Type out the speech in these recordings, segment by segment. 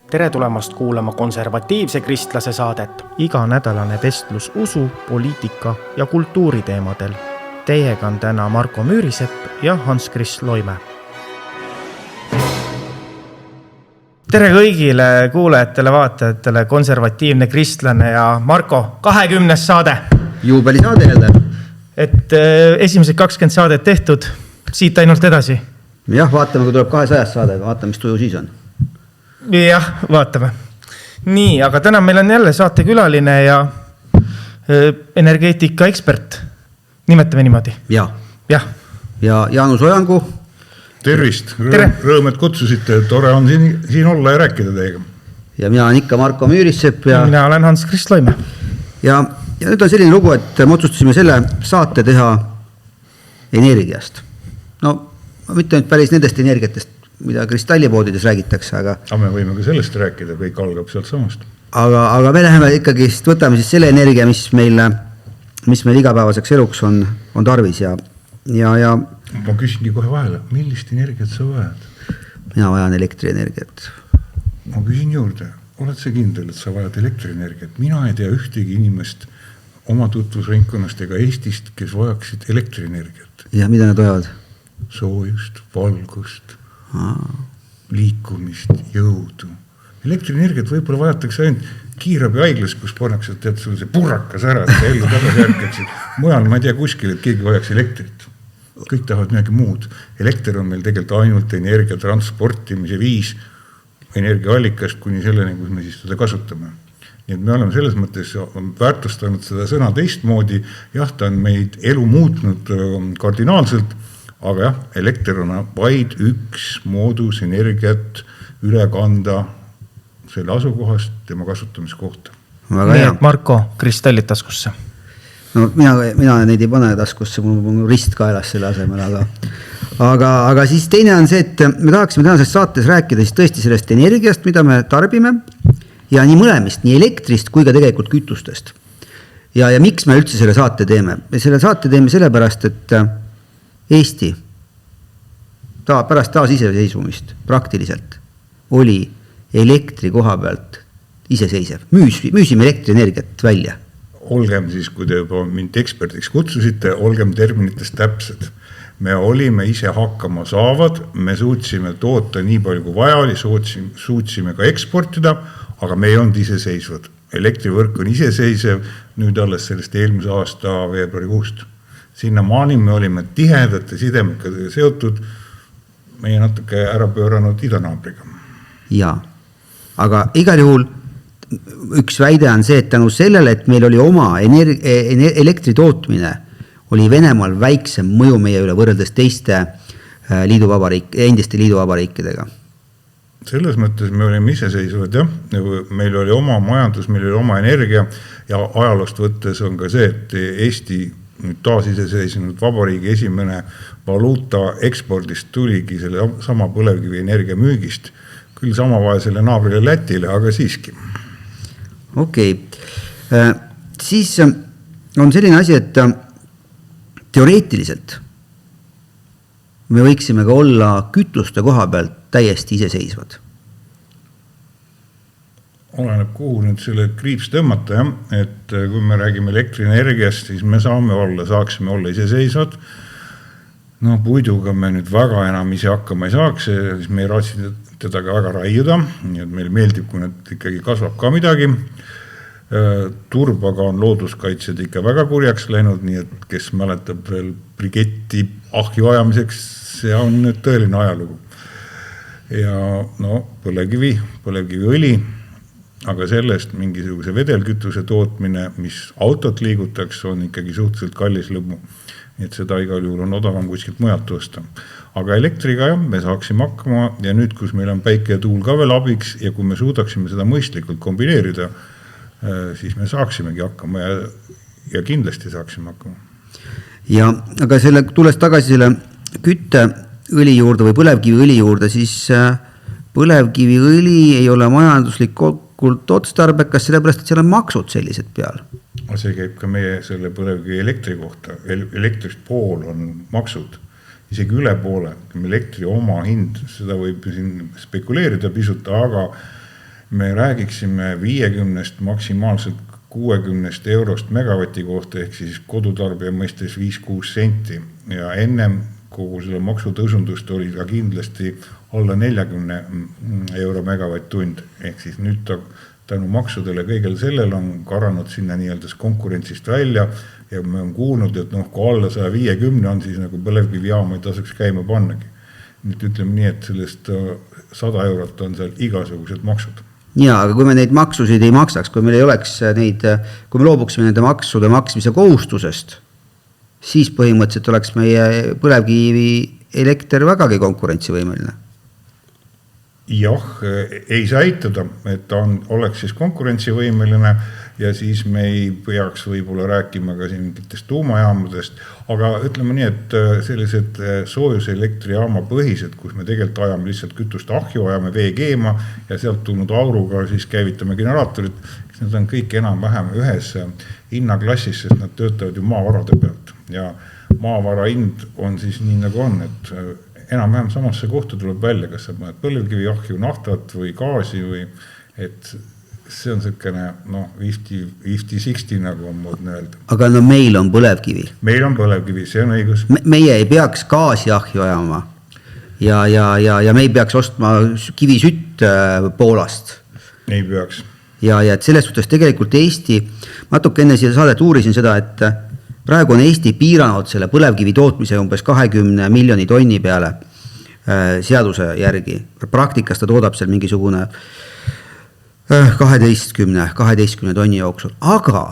Tere tulemast kuulama konservatiivse kristlase saadet. Iganädalane vestlus usu, poliitika ja kultuuri teemadel. Teiega on täna Marko Müürisepp ja Hans-Krist Loime. Tere kõigile kuulajatele, vaatajatele, konservatiivne kristlane ja Marko, 20. saade. Juubeli saade jälle. Et esimesed 20 saadet tehtud, siit ainult edasi. Jah, vaatame, kui tuleb 200 saade, vaatame, mis tuju siis on. Jah, vaatame. Nii, aga täna meil on jälle saatekülaline ja energeetika ekspert. Nimetame niimoodi. Ja Jaanus Ojangu. Tervist, rõõm, et kutsusite, tore on siin olla ja rääkida teiega. Ja mina olen ikka Marko Müürisepp. Ja mina olen Hans-Krist Loime. Ja nüüd on selline lugu, et me otsustasime selle saate teha energiast. No, mitte nüüd päris nendest energiatest, mida kristallipoodides räägitakse, aga me võime ka sellest rääkida, kõik algab sealt samast. Aga me läheme ikkagi, võtame siis selle energia, mis meil igapäevaseks eluks on tarvis ja ma küsingi kohe vahele, millist energiat sa vajad? Mina vajan elektrienergiat. Ma küsin juurde, oled sa kindel, et sa vajad elektrienergiat? Mina ei tea ühtegi inimest oma tutvusringkonnast ega Eestist, kes vajaksid elektrienergiat. Ja mida nad vajavad? Soojust, valgust, liikumist, jõudu. Elektrienergiat võib-olla vajatakse ainult kiirabi haiglas, kus pannakse, tead sul see purrakas ära, et ellu tagasi järgaksid. Mujal ma ei tea kuskil, et keegi vajaks elektrit. Kõik tahavad midagi muud. Elekter on meil tegelikult ainult energia transportimise viis energiaallikast kuni selleni, kus me siis seda kasutame. Nii et me oleme selles mõttes väärtustanud seda sõna teistmoodi. Jah, ta on meid elu muutnud kardinaalselt, aga jah, elekter on vaid üks moodus energiat üle kanda selle asukohast tema kasutamiskohta. Nii et Marko, kristallid taskusse. No mina neid ei pane taskusse, mul on rist kaelas selle asemel, aga siis teine on see, et me tahaksime tänases saates rääkida siis tõesti sellest energiast, mida me tarbime ja nii mõlemist, nii elektrist kui ka tegelikult kütustest. Ja miks me üldse selle saate teeme? Me selle saate teeme sellepärast, et Eesti pärast taasiseseisvumist praktiliselt oli elektri koha pealt iseseisev. Müüsime elektrienergiat välja. Olgem siis, kui te juba mind ekspertiks kutsusite, olgem terminitest täpsed. Me olime ise hakkama saavad, me suutsime toota nii palju kui vaja oli, suutsime ka eksportida, aga me ei olnud iseseisvad. Elektrivõrk on iseseisev nüüd alles sellest eelmise aasta veebruarikuust. Sinna maani me olime tihedate sidemikadega seotud, meie natuke ära pööranud idanaabriga. Ja, aga igal juhul üks väide on see, et tänu sellele, et meil oli oma elektri tootmine, oli Venemaal väiksem mõju meie üle võrreldes teiste endiste liiduvabariikidega. Selles mõttes me olime iseseisvad, jah. Meil oli oma majandus, meil oli oma energia ja ajaloost võttes on ka see, et Eesti nüüd taasiseseisvunud vabariigi esimene valuuta ekspordist tuligi selle sama põlevkivi energia müügist. Küll sama vaesele naabrile Lätile, aga siiski. Okei. Siis on selline asi, et teoreetiliselt me võiksime ka olla kütuste koha pealt täiesti iseseisvad. Oleneb kuhu nüüd selle kriips tõmmata, jah? Et kui me räägime elektrienergiast, siis me saaksime olla iseseisvad. No puiduga me nüüd väga enam ise hakkama ei saaks, siis me ei raatsi teda ka väga raiuda, nii et meil meeldib, kui need ikkagi kasvab ka midagi. Turbaga on looduskaitsed ikka väga kurjaks läinud, nii et kes mäletab veel briketti ahju ajamiseks, see on nüüd tõeline ajalugu. Ja no põlevkiviõli, aga sellest mingisuguse vedelkütuse tootmine, mis autot liigutaks, on ikkagi suhteliselt kallis lõbu. Nii et seda igal juhul on odavam kuskilt mujalt tõsta. Aga elektriga me saaksime hakkama ja nüüd, kus meil on päike ja tuul ka veel abiks ja kui me suudaksime seda mõistlikult kombineerida, siis me saaksimegi hakkama ja kindlasti saaksime hakkama. Ja aga tulles tagasi selle kütteõli juurde või põlevkiviõli juurde, siis põlevkiviõli ei ole majanduslikult otstarbekas, sellepärast, et seal on maksud sellised peal. See käib ka meie selle põlevkivi elektri kohta. Elektrist pool on maksud. Isegi üle poole. Elektri oma hind, seda võib siin spekuleerida pisut, aga me räägiksime 50 maksimaalselt 60 eurost megavati kohta, ehk siis kodutarbija mõistes 5-6 senti ja ennem kogu selle maksutõusundust oli ka kindlasti alla 40 euro megavatt-tund, ehk siis nüüd ta tänu maksudele kõigel sellel on karanud sinna nii-öelda konkurentsist välja ja me on kuulnud, et kui alla 150 on, siis nagu põlevkivijaama ei tasuks käima pannagi. Nüüd ütleme nii, et sellest 100 eurot on seal igasugused maksud. Jaa, aga kui me neid maksusid ei maksaks, kui meil ei oleks neid, kui me loobuksime nende maksude maksmise kohustusest, siis põhimõtteliselt oleks meie põlevkivi elekter vägagi konkurentsivõimeline. Jah, ei saa eitada, et ta oleks siis konkurentsivõimeline ja siis me ei peaks võib-olla rääkima ka siin mingitest tuumajaamadest, aga ütleme nii, et sellised soojuseleektrijaama põhised, kus me tegelikult ajame lihtsalt kütust ahju, ajame vee keema ja sealt tulnud auruga siis käivitame generaatorit, need on kõik enam-vähem ühes hinnaklassis, sest nad töötavad ju maavarade pealt ja maavara hind on siis nii nagu on, et enam-vähem samasse kohta tuleb välja, kas sa paned põlevkivi ahju, naftat või gaasi või et see on selline 50-60 nagu on moodne öelda. Aga meil on põlevkivi. Meil on põlevkivi, see on õigus. Meie ei peaks gaasi ahju ajama ja me ei peaks ostma kivisütt Poolast. Ei peaks. Ja et selles suhtes tegelikult Eesti, natuke enne siia saadet uurisin seda, et praegu on Eesti piiranud selle põlevkivi tootmise umbes 20 miljoni tonni peale seaduse järgi. Praktikas ta toodab seal mingisugune 12 tonni jooksul, aga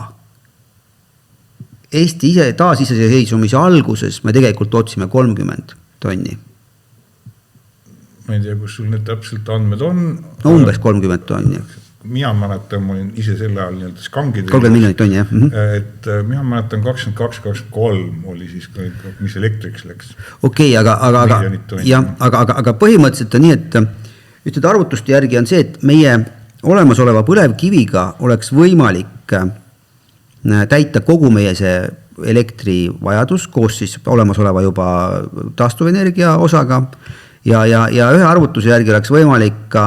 Eesti taasiseseisvumise alguses me tegelikult tootsime 30 tonni. Ma ei tea, kus sul need täpselt andmed on. No umbes 30 tonni. Mina mäletan, ma olin ise selle ajal nii-öelda skangid. 30 miljonit tonni, jah. Et mina mäletan 22-23 oli siis, mis elektriks läks. Okei, aga põhimõtteliselt on nii, et ütled arvutuste järgi on see, et meie olemasoleva põlevkiviga oleks võimalik täita kogu meie see elektrivajadus koos siis olemasoleva juba taastuvenergia osaga ja ühe arvutuse järgi oleks võimalik ka,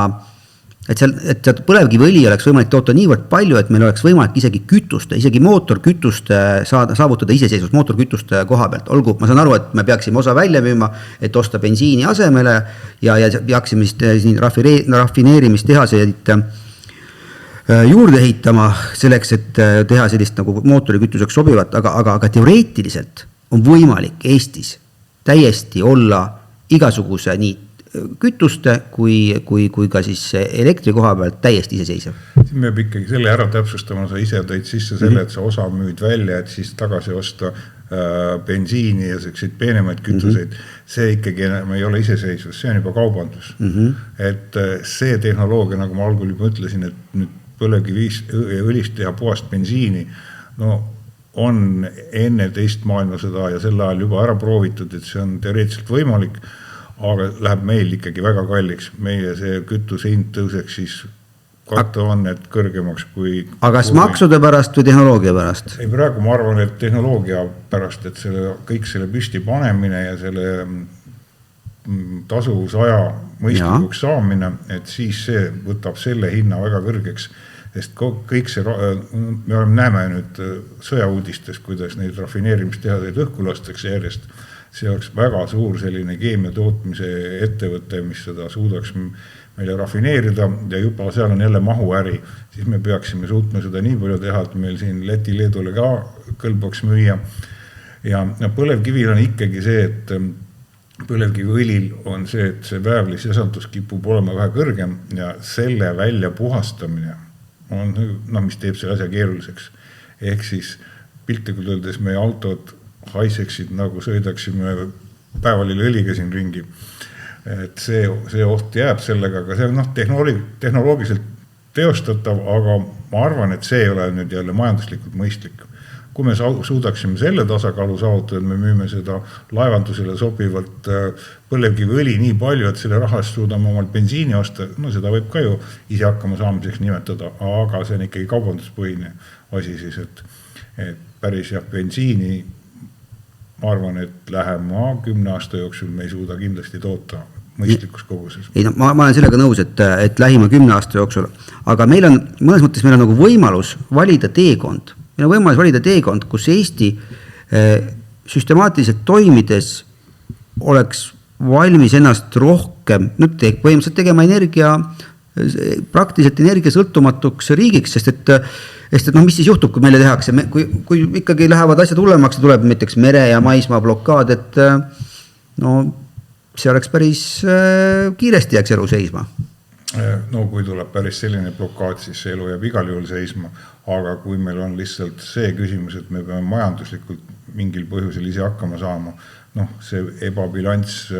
et põlevkiviõli oleks võimalik toota niivõrd palju, et meil oleks võimalik isegi mootorkütuste saavutada iseseisvust mootorkütuste koha pealt. Olgu, ma saan aru, et me peaksime osa välja müüma, et osta bensiini asemele ja peaksime siis rafineerimistehaseid juurde ehitama selleks, et teha sellist nagu mootorikütuseks sobivat, aga teoreetiliselt on võimalik Eestis täiesti olla igasuguse nii kütuste kui ka siis elektri koha pealt täiesti iseseisev. Siin peab ikkagi selle ära täpsustama, sa ise tõid sisse selle, et sa osa müüd välja, et siis tagasi osta bensiini ja selliseid peenemaid kütuseid. See ikkagi ei ole iseseisvus, see on juba kaubandus. Et see tehnoloogia, nagu ma algul juba ütlesin, et nüüd põlevkiviõlist teha puhast bensiini, on enne teist maailmasõda ja selle ajal juba ära proovitud, et see on teoreetiliselt võimalik, aga läheb meil ikkagi väga kalliks. Meie see kütuse hind tõuseks siis katteannet kõrgemaks kui... Aga kas maksude pärast või tehnoloogia pärast? Ei, praegu ma arvan, et tehnoloogia pärast, et kõik selle püsti panemine ja selle tasuvusaja mõistlikuks saamine, et siis see võtab selle hinna väga kõrgeks. Sest kõik see, me näeme nüüd sõjauudistes, kuidas neid rafineerimistehaseid õhku lastakse järjest. See oleks väga suur selline keemia tootmise ettevõte, mis seda suudaks meile rafineerida ja juba seal on jälle mahuäri. Siis me peaksime suutma seda nii palju teha, et meil siin Läti-Leedule ka kõlbaks müüa. Ja põlevkivil on ikkagi see, et põlevkiviõlil on see, et see väävlisisaldus kipub olema vähe kõrgem ja selle välja puhastamine on, mis teeb selle asja keeruliseks. Ehk siis piltlikult öeldes meie autod haiseksid, nagu sõidaksime päevalile õliga siin ringi. Et see oht jääb sellega, aga see on tehnoloogiliselt teostatav, aga ma arvan, et see ei ole nüüd jälle majanduslikult mõistlik. Kui me suudaksime selle tasakaalu saavutada, et me müüme seda laevandusele sobivalt põlevkiviõli nii palju, et selle rahast suudame omalt bensiini osta, seda võib ka ju ise hakkama saamiseks nimetada, aga see on ikkagi kaubanduspõhine asi siis, et päris bensiini, ma arvan, et lähema 10 aasta jooksul me ei suuda kindlasti toota mõistlikus koguses. Ei, no, ma olen sellega nõus, et lähima 10 aasta jooksul, aga meil on, mõnes mõttes meil on nagu võimalus valida teekond. Meil on võimalus valida teekond, kus Eesti süstemaatiliselt toimides oleks valmis ennast rohkem, nüüd põhimõtteliselt tegema praktiliselt energiasõltumatuks riigiks, sest et no mis siis juhtub, kui meile tehakse, kui ikkagi lähevad asjad hullemaks, tuleb näiteks mere- ja maismaa blokaad, et no see oleks päris kiiresti jääks elu seisma. No kui tuleb päris selline blokaad, siis see elu jääb igal juhul seisma, aga kui meil on lihtsalt see küsimus, et me peame majanduslikult mingil põhjusel ise hakkama saama, noh, see ebabilants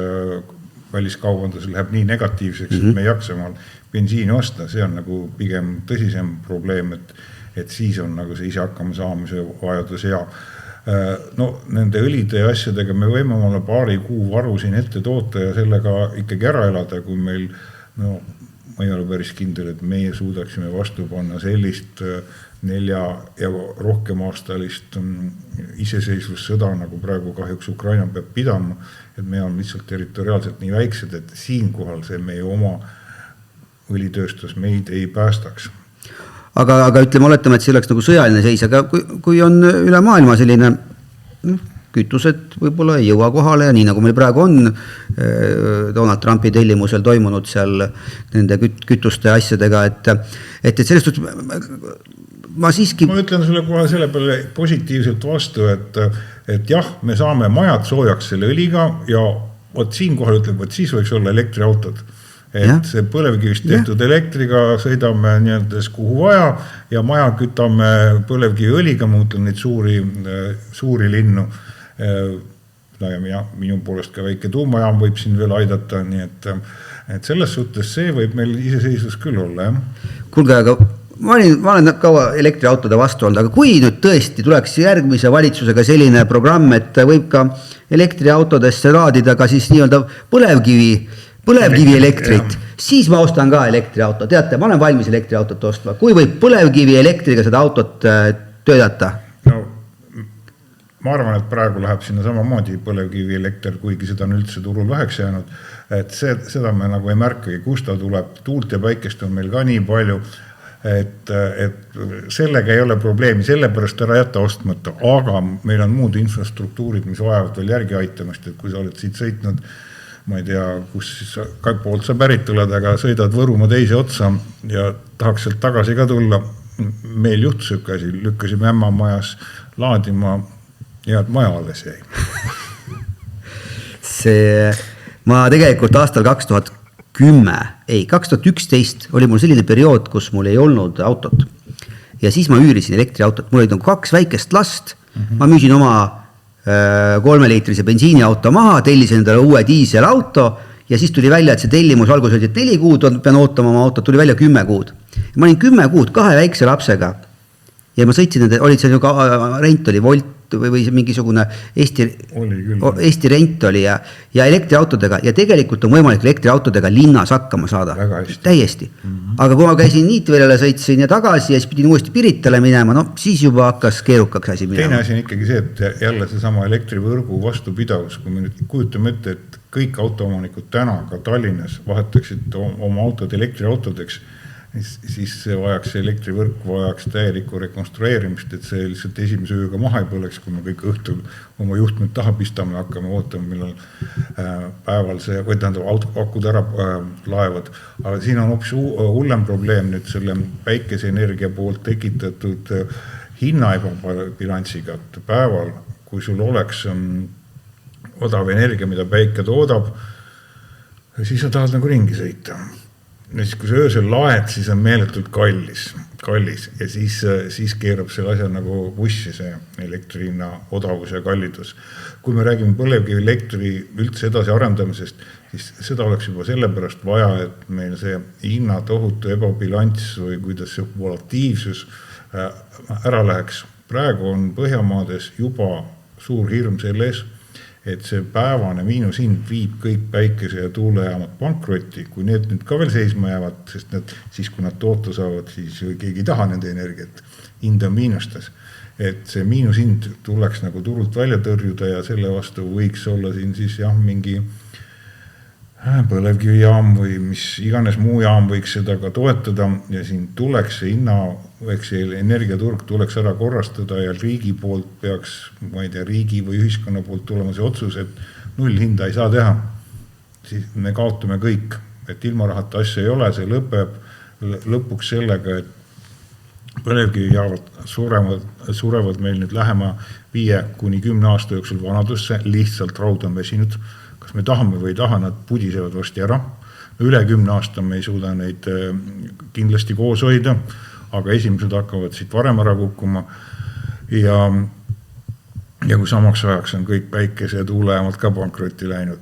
väliskaubandus läheb nii negatiivseks, et me ei jaksa maal bensiini osta, see on nagu pigem tõsisem probleem, et siis on nagu see ise hakkama saamise vajadus ja no nende õlide ja asjadega me võime omale paari kuu varu siin ette toota ja sellega ikkagi ära elada, kui meil, no ma ei ole päris kindel, et meie suudaksime vastu panna sellist 4 ja rohkem aastalist iseseisvussõda, nagu praegu kahjuks Ukraina peab pidama, et me on lihtsalt territoriaalselt nii väiksed, et siinkohal see meie oma õlitööstus meid ei päästaks. Aga ütleme, oletame, et see oleks nagu sõjaline seis, aga kui on üle maailma selline kütused võib-olla ei jõua kohale ja nii nagu meil praegu on Donald Trumpi tellimusel toimunud seal nende kütuste asjadega, et sellest ma siiski... Ma ütlen sulle kohe selle peale positiivselt vastu, et jah, me saame majad soojaks selle õliga ja võt siin kohal ütleb, et siis võiks olla elektriautod. Et see põlevkivist tehtud elektriga sõidame nii-öelda kuhu vaja ja maja kütame põlevkivi õliga, ma mõtlen neid suuri linnu. Ja minu poolest ka väike tuumajaam võib siin veel aidata, nii et selles suhtes see võib meil iseseisvus küll olla. Kuulge, aga ma olen kaua elektriautode vastu olnud, aga kui nüüd tõesti tuleks järgmise valitsusega selline programm, et võib ka elektriautodesse laadida ka siis nii-öelda põlevkivi elektrit, siis ma ostan ka elektriauto. Teate, ma olen valmis elektriautot ostma. Kui võib põlevkivi elektriga seda autot töödata? No, ma arvan, et praegu läheb sinna samamoodi põlevkivi elekter, kuigi seda on üldse turul väheks jäänud. Et seda me nagu ei märkagi, kus ta tuleb. Tuult ja päikest on meil ka nii palju, et sellega ei ole probleemi, sellepärast ära jätta ostmata. Aga meil on muud infrastruktuurid, mis vajavad veel järgi aitamist, et kui sa oled siit sõitnud ma ei tea, kus siis poolt sa pärit tuled, aga sõidad Võrumaa teise otsa ja tahaks sealt tagasi ka tulla. Meil juhtus asi, lükkasime ämma majas laadima ja maja alles jäi. Ma tegelikult aastal 2011 oli mul selline periood, kus mul ei olnud autot. Ja siis ma üürisin elektriautot. Mul oli 2 väikest last. Ma müüsin oma 3-liitrise bensiiniauto maha, tellisin endale uue diiselauto ja siis tuli välja, et see tellimus alguses oli 4 kuud, pean ootama oma autot, tuli välja 10 kuud. Ma olin 10 kuud 2 väikse lapsega ja ma sõitsin, olid seal ju ka rent oli Volt või mingisugune Eesti rent oli ja elektriautodega ja tegelikult on võimalik elektriautodega linnas hakkama saada. Täiesti. Aga kui ma käisin Niitveljale, sõitsin ja tagasi ja siis pidin uuesti Piritale minema, no siis juba hakkas keerukaks asi minema. Teine asi on ikkagi see, et jälle see sama elektrivõrgu vastupidavus, kui me nüüd kujutame ette, et kõik autoomanikud täna ka Tallinnas vahetaksid oma autod elektriautodeks, siis see vajaks elektrivõrk vajaks täielikku rekonstrueerimist, et see lihtsalt esimese ööga maha ei põleks, kui me kõik õhtul oma juhtmed taha pistame, hakkame ootama, millal päeval see, või tähendab akud ära laevad. Aga siin on hoopis hullem probleem nüüd selle päikeseenergia poolt tekitatud hinna ebabilansiga, et päeval, kui sul oleks odav energia, mida päike toodab, siis sa tahad nagu ringi sõita. Ja siis, kui sa öösel laed, siis on meeletult kallis ja siis keerab selle asja nagu bussi see elektrihinna odavus ja kallidus. Kui me räägime põlevkivi elektri üldse edasi arendamisest, siis seda oleks juba sellepärast vaja, et meil see hinna tohutu ebabilants või kuidas see volatiivsus ära läheks. Praegu on Põhjamaades juba suur hirm selles, et see päevane miinushind viib kõik päikese- ja tuulejaamad pankrotti, kui need nüüd ka veel seisma jäävad, sest siis kui nad toota saavad, siis keegi ei taha nende energiat, hind on miinustes. Et see miinushind tuleks nagu turult välja tõrjuda ja selle vastu võiks olla siin siis jah mingi põlevkivijaam või mis iganes muu jaam võiks seda ka toetada ja siin tuleks see hinna, eks see energiaturg tuleks ära korrastada ja riigi poolt peaks, ma ei tea, riigi või ühiskonna poolt tulema see otsus, et null hinda ei saa teha. Siis me kaotame kõik, et ilma rahata asja ei ole, see lõpeb lõpuks sellega, et põlevkivijaavad surevad meil nüüd lähema 5-10 aasta jooksul vanadusse, lihtsalt raud on väsinud. Kas me tahame või ei taha, nad pudisevad varsti ära. Üle 10 aasta me ei suuda neid kindlasti koos hoida, aga esimesed hakkavad siit varem ära kukkuma. Ja kui samaks ajaks on kõik päikese ja tuulejaamad ka pankrotti läinud,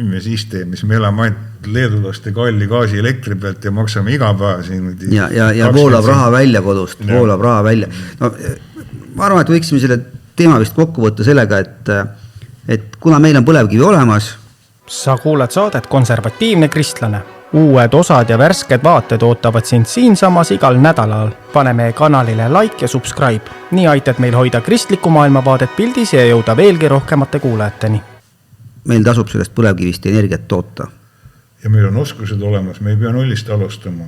me siis teeme, siis me elame ainult leedulaste kalli gaasi elektri pealt ja maksame iga päev siin. Ja voolab raha välja kodust, voolab raha välja. No, ma arvan, et võiksime selle teema vist kokku võtta sellega, et kuna meil on põlevkivi olemas. Sa kuulad saadet Konservatiivne kristlane. Uued osad ja värsked vaated ootavad sind siinsamas igal nädalal. Pane meie kanalile like ja subscribe. Nii aitad meil hoida kristliku maailmavaadet pildis ja jõuda veelgi rohkemate kuulajateni. Meil tasub sellest põlevkivist energiat toota. Ja meil on oskused olemas, me ei pea nullist alustama.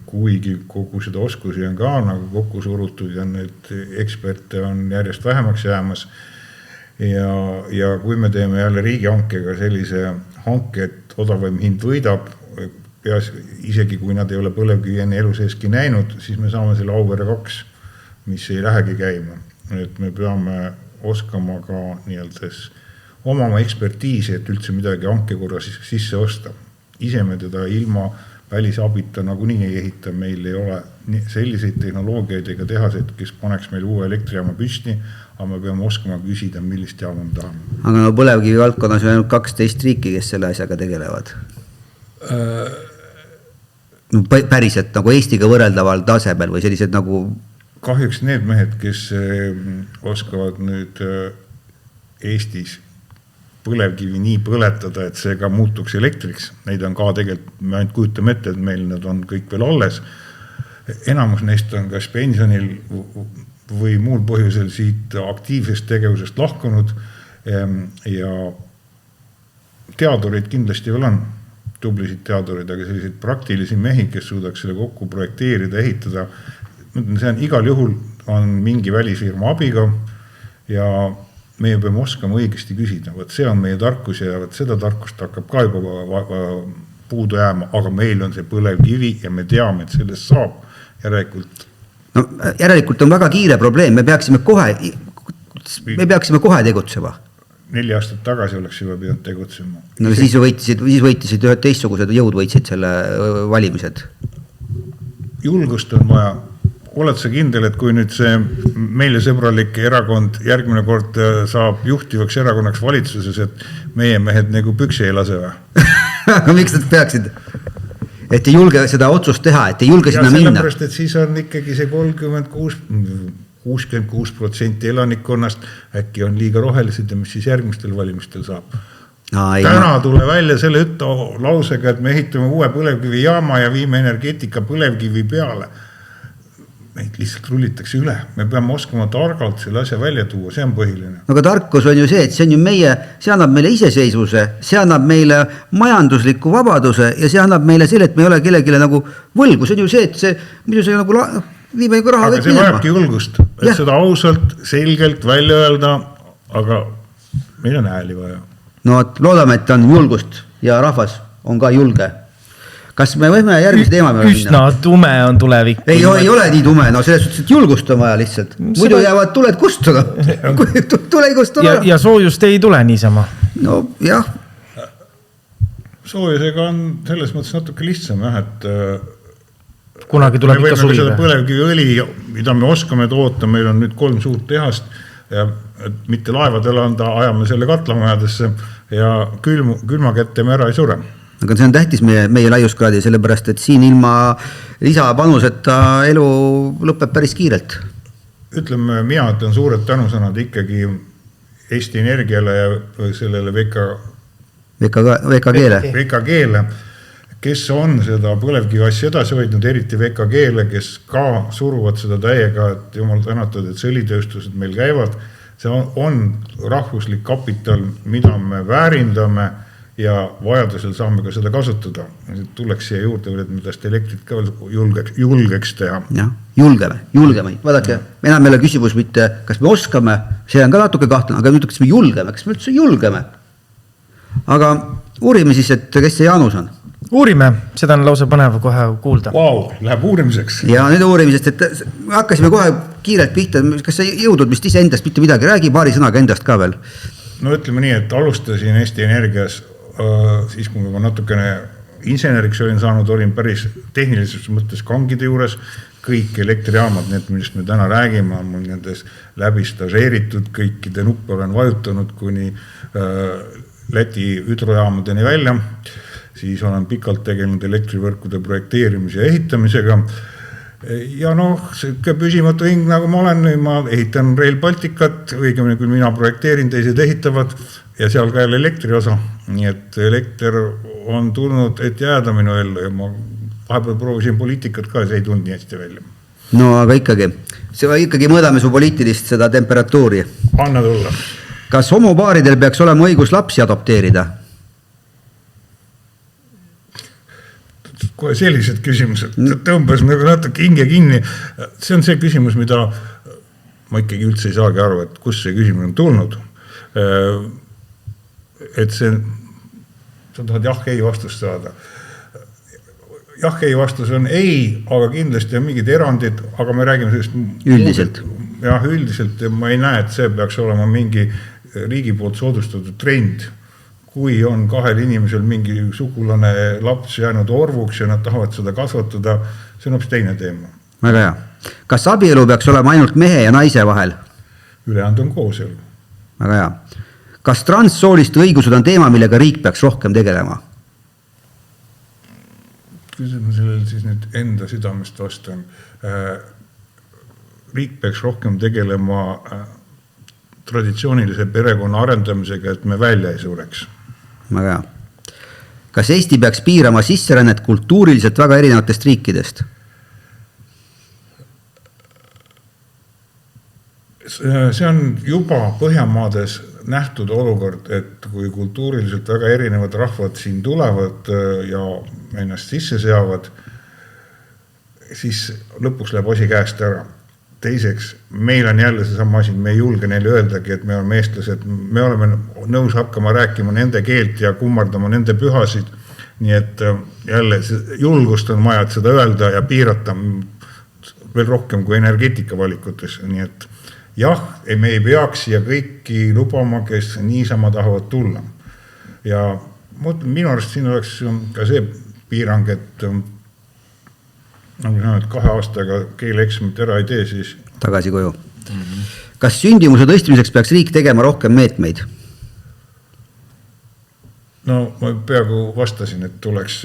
Kuigi kogu seda oskusi on ka nagu kokku surutud ja need eksperte on järjest vähemaks jäämas. Ja kui me teeme jälle riigihankega sellise hanke, et odavaim hind võidab, isegi kui nad ei ole põlevkivi enne elu seeski näinud, siis me saame selle Auvere 2, mis ei lähegi käima. Et me peame oskama ka omama ekspertiisi, et üldse midagi hanke korra sisse osta. Ise me teda ilma välisabita nagunii ei ehita, meil ei ole selliseid tehnoloogiaid ega tehased, kes paneks meil uue elektrijaama püsti, aga me peame oskama küsida, millist jaama me tahame. Aga no põlevkivi valdkonnas on ainult 12 riiki, kes selle asjaga tegelevad. No, päriselt nagu Eestiga võrreldaval tasemel või sellised nagu... Kahjuks need mehed, kes oskavad nüüd Eestis põlevkivi nii põletada, et see ka muutuks elektriks. Neid on ka tegelikult, me ainult kujutame ette, et meil need on kõik veel alles. Enamus neist on kas pensionil või muul põhjusel siit aktiivsest tegevusest lahkunud ja teadurid kindlasti veel on, tublisid teadurid, aga selliseid praktilisi mehi, kes suudaks selle kokku projekteerida, ehitada. See on igal juhul on mingi välisfirma abiga ja meie peame oskama õigesti küsida. Võt see on meie tarkus ja seda tarkust hakkab ka juba puudu jääma, aga meil on see põlevkivi ja me teame, et sellest saab järelikult. No, järelikult on väga kiire probleem, me peaksime kohe tegutsema. 4 aastat tagasi oleks juba pidanud tegutsema. No siis võitisid ühed teistsugused jõud võitsid selle valimised. Julgust on vaja. Oled sa kindel, et kui nüüd see meile sõbralik erakond järgmine kord saab juhtivaks erakonnaks valitsuses, et meie mehed nagu püksi ei lase või? Aga miks nad peaksid? Et ei julge seda otsust teha, et ei julge sinna minna. Sellepärast, et siis on ikkagi see 66% elanikkonnast äkki on liiga rohelised ja mis siis järgmistel valimistel saab. Täna tule välja selle lausega, et me ehitame uue põlevkivi jaama ja viime energeetika põlevkivi peale. Meid lihtsalt rullitakse üle. Me peame oskama targalt selle asja välja tuua, see on põhiline. Aga tarkus on ju see, et see on ju see annab meile iseseisvuse, see annab meile majandusliku vabaduse ja see annab meile selle, et me ei ole kellegile nagu võlgu. See on ju see, et muidu see nagu viime raha aga see vajabki julgust, et seda ausalt, selgelt välja öelda, aga meil on hääli vaja. No loodame, et on julgust ja rahvas on ka julge. Kas me võime järgmise teema peale minna? Üsna tume on tulevik. Ei ole nii tume, no selles suhtes, et julgust on vaja lihtsalt. Muidu jäävad tuled kustuda. Tule ei kustu ära. Ja soojust ei tule niisama. No jah. Soojusega on selles mõttes natuke lihtsam, et kunagi tuleb ikka suvi. Me võime seda põlevkiviõli, mida me oskame toota, meil on nüüd 3 suurt tehast ja mitte laevadele anda, ajame selle katlamajadesse ja külma kätte me ära ei sure. Aga see on tähtis meie laiuskraadi, sellepärast, et siin ilma lisapanuseta elu lõpeb päris kiirelt. Ütleme, mina on suured tänusõnad ikkagi Eesti Energiale ja sellele VKG-le, kes on seda põlevkivi asja edasi hoidnud, eriti VKG-le, kes ka suruvad seda täiega, et jumal tänatud, et sõlitööstused meil käivad. See on rahvuslik kapital, mida me väärindame ja vajadusel saame ka seda kasutada. Tuleks siia juurde veel, et me täst elektrit ka julgeks teha. Jah, julgeme. Vaadake, enam meile küsimus mitte, kas me oskame, see on ka natuke kahtlane, aga nüüd, kas me üldse julgeme. Aga uurime siis, et kes see Jaanus on? Uurime, seda on lausa põnev kohe kuulda. Vau, läheb uurimiseks. Ja nüüd uurimisest, et hakkasime kohe kiirelt pihta, kas sa jõudnud vist ise endast mitte midagi, räägi paari sõnaga endast ka veel. No ütleme nii, et alustasin Eesti Energias siis, kui ma natukene inseneriks olin saanud, olin päris tehnilises mõttes kangide juures, kõik elektrijaamad, need, millest me täna räägime, on mul nendes läbi stažeeritud, kõikide nuppe olen vajutanud kuni Läti hüdrojaamadeni välja, siis olen pikalt tegelenud elektrivõrkude projekteerimise ja ehitamisega ja see püsimatu hing, nagu ma olen, ma ehitan Rail Balticat, õigemini kui mina projekteerin, teised ehitavad ja seal ka jälle elektri osa, nii et elekter on tulnud, et jääda minu ellu ja ma vahepeal proovisin poliitikat ka, see ei tulnud nii hästi välja. No aga ikkagi mõõdame su poliitilist seda temperatuuri. Anna tulla. Kas homopaaridel peaks olema õigus lapsi adopteerida? Kohe sellised küsimused, tõmbas nagu natuke hinge kinni. See on see küsimus, mida ma ikkagi üldse ei saagi aru, et kus see küsimus on tulnud. Et see, sa tahad jah-ei vastust saada. Jah-ei vastus on ei, aga kindlasti on mingid erandid, aga me räägime sellest üldiselt. Jah, üldiselt ja ma ei näe, et see peaks olema mingi riigi poolt soodustatud trend. Kui on kahel inimesel mingi sugulane laps jäänud orvuks ja nad tahavad seda kasvatada, see on hoopis teine teema. Väga hea. Kas abielu peaks olema ainult mehe ja naise vahel? Ülejäänud on koos elu. Väga hea. Kas transsooliste õigused on teema, millega riik peaks rohkem tegelema? Küsime sellele siis nüüd enda südamest vastan. Riik peaks rohkem tegelema traditsioonilise perekonna arendamisega, et me välja ei sureks. Väga hea. Kas Eesti peaks piirama sisserännet kultuuriliselt väga erinevatest riikidest? See on juba Põhjamaades nähtud olukord, et kui kultuuriliselt väga erinevad rahvad siin tulevad ja ennast sisse seavad, siis lõpuks läheb asi käest ära. Teiseks, meil on jälle see sama asi, me ei julge neile öeldagi, et me oleme eestlased, me oleme nõus hakkama rääkima nende keelt ja kummardama nende pühasid, nii et jälle julgust on vaja seda öelda ja piirata veel rohkem kui energeetika valikutes, nii et jah, me ei peaks siia kõiki lubama, kes niisama tahavad tulla. Ja minu arust siin oleks ka see piirang, et nagu näen, et 2 aastaga keeleeksamit ära ei tee, siis tagasi koju. Kas sündimuse tõstmiseks peaks riik tegema rohkem meetmeid? No ma peaaegu vastasin, et tuleks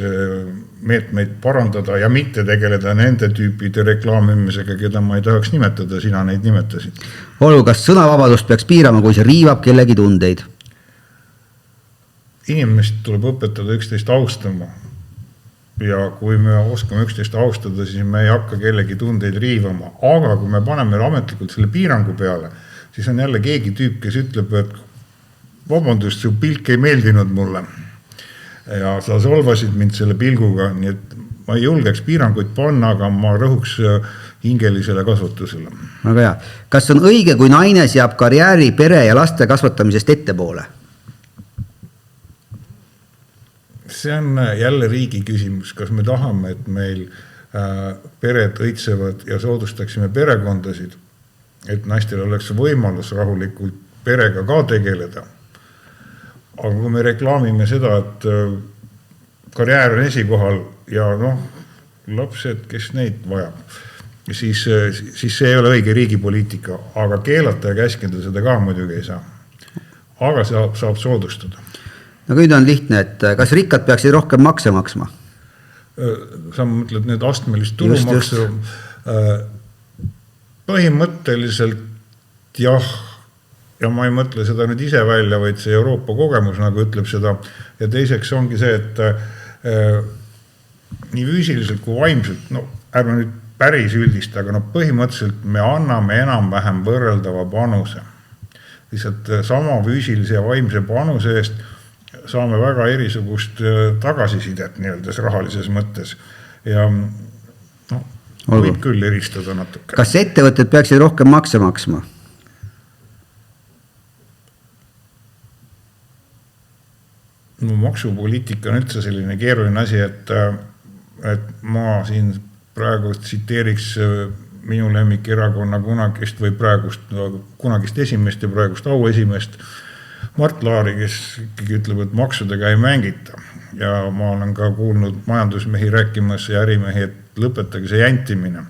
meetmeid parandada ja mitte tegeleda nende tüüpide reklaamimisega, keda ma ei tahaks nimetada, sina neid nimetasid. Olu, kas sõnavabadust peaks piirama, kui see riivab kellegi tundeid? Inimest tuleb õpetada üksteist austama. Ja kui me oskame üksteist austada, siis me ei hakka kellegi tundeid riivama. Aga kui me paneme ametlikult selle piirangu peale, siis on jälle keegi tüüp, kes ütleb, et vabandust, su pilk ei meeldinud mulle. Ja sa solvasid mind selle pilguga, nii et ma ei julgeks piiranguid panna, aga ma rõhuks hingelisele kasvatusele. Väga hea. Kas on õige, kui naine seab karjääri, pere ja laste kasvatamisest ettepoole? See on jälle riigi küsimus, kas me tahame, et meil pered õitsevad ja soodustaksime perekondasid, et naistel oleks võimalus rahulikult perega ka tegeleda. Aga kui me reklaamime seda, et karjäär on esikohal ja lapsed, kes neid vajab, siis see ei ole õige riigi poliitika, aga keelata ja käskenda seda ka muidugi ei saa. Aga saab soodustada. No nüüd on lihtne, et kas rikkad peaksid rohkem makse maksma? Sa mõtled need astmelist tulumaksu. Põhimõtteliselt jah, ja ma ei mõtle seda nüüd ise välja, vaid see Euroopa kogemus nagu ütleb seda. Ja teiseks ongi see, et nii füüsiliselt kui vaimselt, ärme nüüd päris üldist, aga põhimõtteliselt me anname enam-vähem võrreldava panuse. Lihtsalt sama füüsilise ja vaimse panuse eest saame väga erisugust tagasisidet nii-öelda rahalises mõttes ja võib küll eristada natuke. Kas ettevõtted peaksid rohkem makse maksma? No, maksupoliitika on üldse selline keeruline asi, et ma siin praegu tsiteeriks minu lemmikerakonna kunagist või kunagist esimest ja praegust auesimest Mart Laari, kes ikkagi ütleb, et maksudega ei mängita. Ja ma olen ka kuulnud majandusmehi rääkimas ja ärimehi, et lõpetage see jäntimine.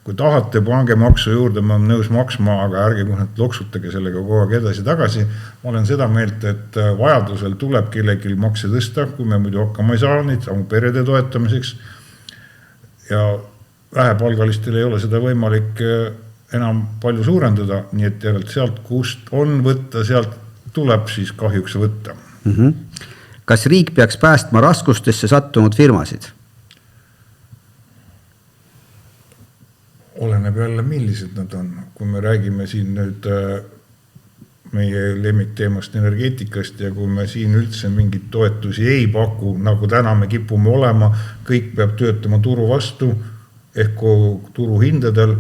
Kui tahate, pange maksu juurde, ma olen nõus maksma, aga ärge loksutage sellega kogu aeg edasi tagasi. Ma olen seda meelt, et vajadusel tuleb kellelgi makse tõsta, kui me muidu hakkama ei saa neid samu perede toetamiseks. Ja vähepalgalistel ei ole seda võimalik enam palju suurendada, nii et sealt, kust on võtta, sealt tuleb siis kahjuks võtta. Kas riik peaks päästma raskustesse sattunud firmasid? Oleneb jälle, millised nad on. Kui me räägime siin nüüd meie lemmikteemast energeetikast ja kui me siin üldse mingit toetusi ei paku, nagu täna me kipume olema, kõik peab töötama turu vastu, ehk turu hindadel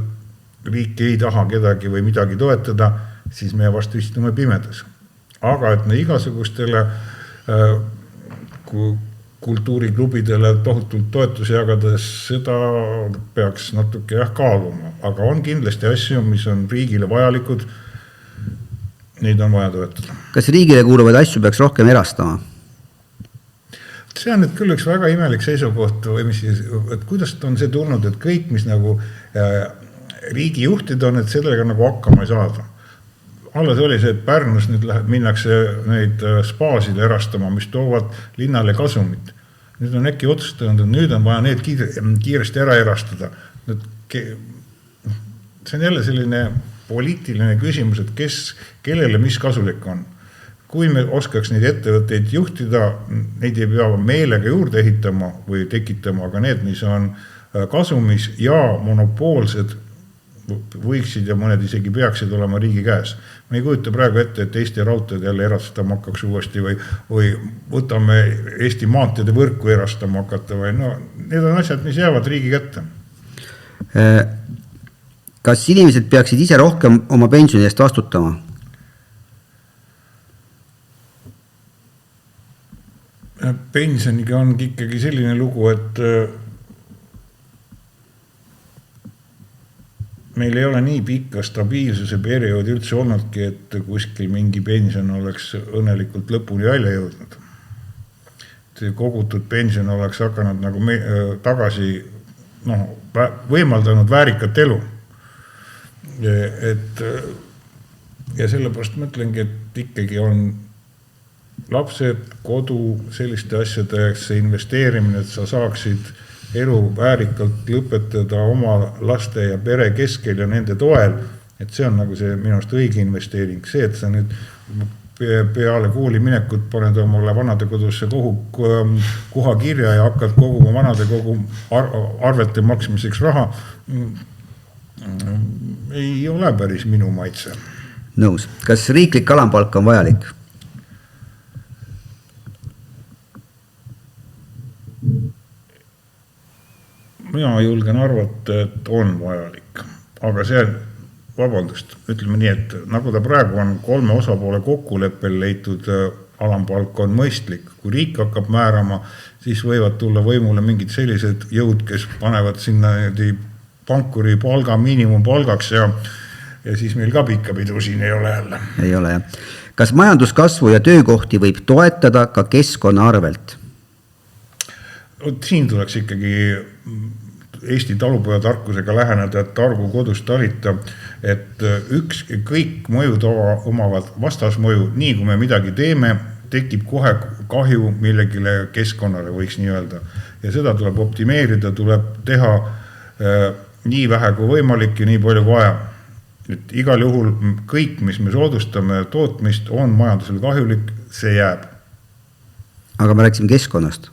riik ei taha kedagi või midagi toetada, siis me vastu istume pimedas. Aga et me igasugustele kultuuriklubidele tohutult toetusi jagades seda peaks natuke kaaluma. Aga on kindlasti asju, mis on riigile vajalikud, neid on vaja toetada. Kas riigile kuuluvaid asju peaks rohkem erastama? See on nüüd küll üks väga imelik seisukoht, et kuidas on see tulnud, et kõik, mis nagu riigi juhtid on, et sellega nagu hakkama ei saada. Alles oli see, et Pärnus nüüd minnakse neid spaasid erastama, mis toovad linnale kasumit. Nüüd on äkki otsustanud, et nüüd on vaja need kiiresti ära erastada. See on jälle selline poliitiline küsimus, et kellele mis kasulik on. Kui me oskaks neid ettevõtteid juhtida, neid ei pea meelega juurde ehitama või tekitama, aga need, mis on kasumis ja monopoolsed, võiksid ja mõned isegi peaksid olema riigi käes. Me ei kujuta praegu ette, et Eesti raudteed jälle erastama hakkaks uuesti või võtame Eesti maanteede võrku erastama hakata või need on asjad, mis jäävad riigi kätte. Kas inimesed peaksid ise rohkem oma pensioni eest vastutama? Pensioniga on ikkagi selline lugu, et meil ei ole nii pikka stabiilsuse perioodi üldse olnudki, et kuskil mingi pension oleks õnnelikult lõpuni välja jõudnud. Kogutud pension oleks hakanud nagu tagasi võimaldanud väärikat elu. Ja sellepärast mõtlengi, et ikkagi on lapsed, kodu, selliste asjadeks investeerimine, et sa saaksid elu väärikalt lõpetada oma laste ja pere keskel ja nende toel, et see on nagu see minu arust õige investeering. See, et sa nüüd peale kooli minekut paned omale vanadekodusse koha kirja ja hakkad koguma vanadekogu arvete maksmiseks raha, ei ole päris minu maitse. Nõus. Kas riiklik alampalk on vajalik? Mina julgen arvata, et on vajalik, aga see, vabandust, ütleme nii, et nagu ta praegu on 3 osapoole kokkuleppel leitud alampalk on mõistlik. Kui riik hakkab määrama, siis võivad tulla võimule mingid sellised jõud, kes panevad sinna pankuri palga miinimumpalgaks ja siis meil ka pikka pidu siin ei ole jälle. Ei ole, jah. Kas majanduskasvu ja töökohti võib toetada ka keskkonna arvelt? Siin tuleks ikkagi Eesti talupojatarkusega läheneda, et targu kodus talita, et kõik mõjud omavad vastasmõju, nii kui me midagi teeme, tekib kohe kahju millegile keskkonnale võiks nii öelda. Ja seda tuleb optimeerida, tuleb teha nii vähe kui võimalik ja nii palju kui vaja. Et igal juhul kõik, mis me soodustame tootmist, on majandusele kahjulik, see jääb. Aga me rääkisime keskkonnast.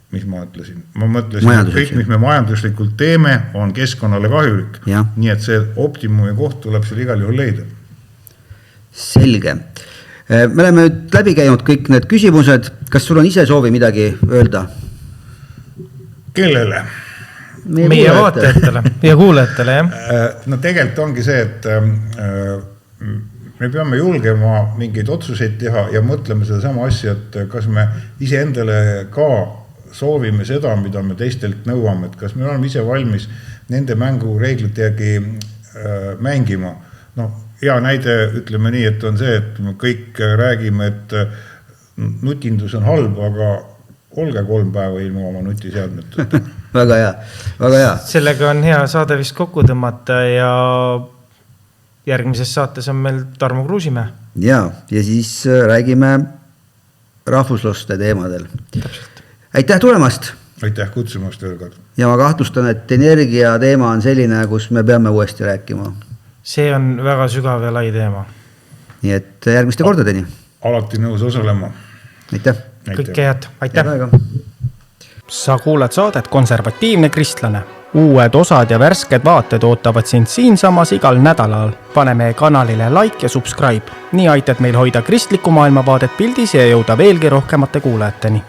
Mis ma ütlesin? Ma mõtlesin, et kõik, mis me majanduslikult teeme, on keskkonnale kahjulik. Ja. Nii et see optimumi koht tuleb seal igal juhul leida. Selge. Me oleme nüüd läbi käinud kõik need küsimused, kas sul on ise soovi midagi öelda? Kellele? Meie vaatajatele ja kuulajatele, jah. No tegelikult ongi see, et me peame julgema mingeid otsuseid teha ja mõtleme seda sama asja, et kas me ise endale ka soovime seda, mida me teistelt nõuame, et kas me oleme ise valmis nende mängureeglite järgi mängima. No, hea näide, ütleme nii, et on see, et me kõik räägime, et nutindus on halb, aga olge 3 päeva ilma oma nutiseadmeteta. Väga hea, väga hea. Sellega on hea saade vist kokku tõmmata ja järgmises saates on meil Tarmo Kruusimäe. Ja siis räägime rahvuslaste teemadel. Täpselt. Aitäh tulemast! Aitäh kutsumast veel kord. Ja ma kahtlustan, et energia teema on selline, kus me peame uuesti rääkima. See on väga sügav ja lai teema. Nii et järgmiste kordadeni. Alati nõus osalema. Aitäh! Kõike head, aitäh! Sa kuulad saadet Konservatiivne kristlane. Uued osad ja värsked vaated ootavad sind siinsamas igal nädalal. Pane meie kanalile like ja subscribe. Nii aitad meil hoida kristlikku maailmavaadet pildis ja jõuda veelgi rohkemate kuulajateni.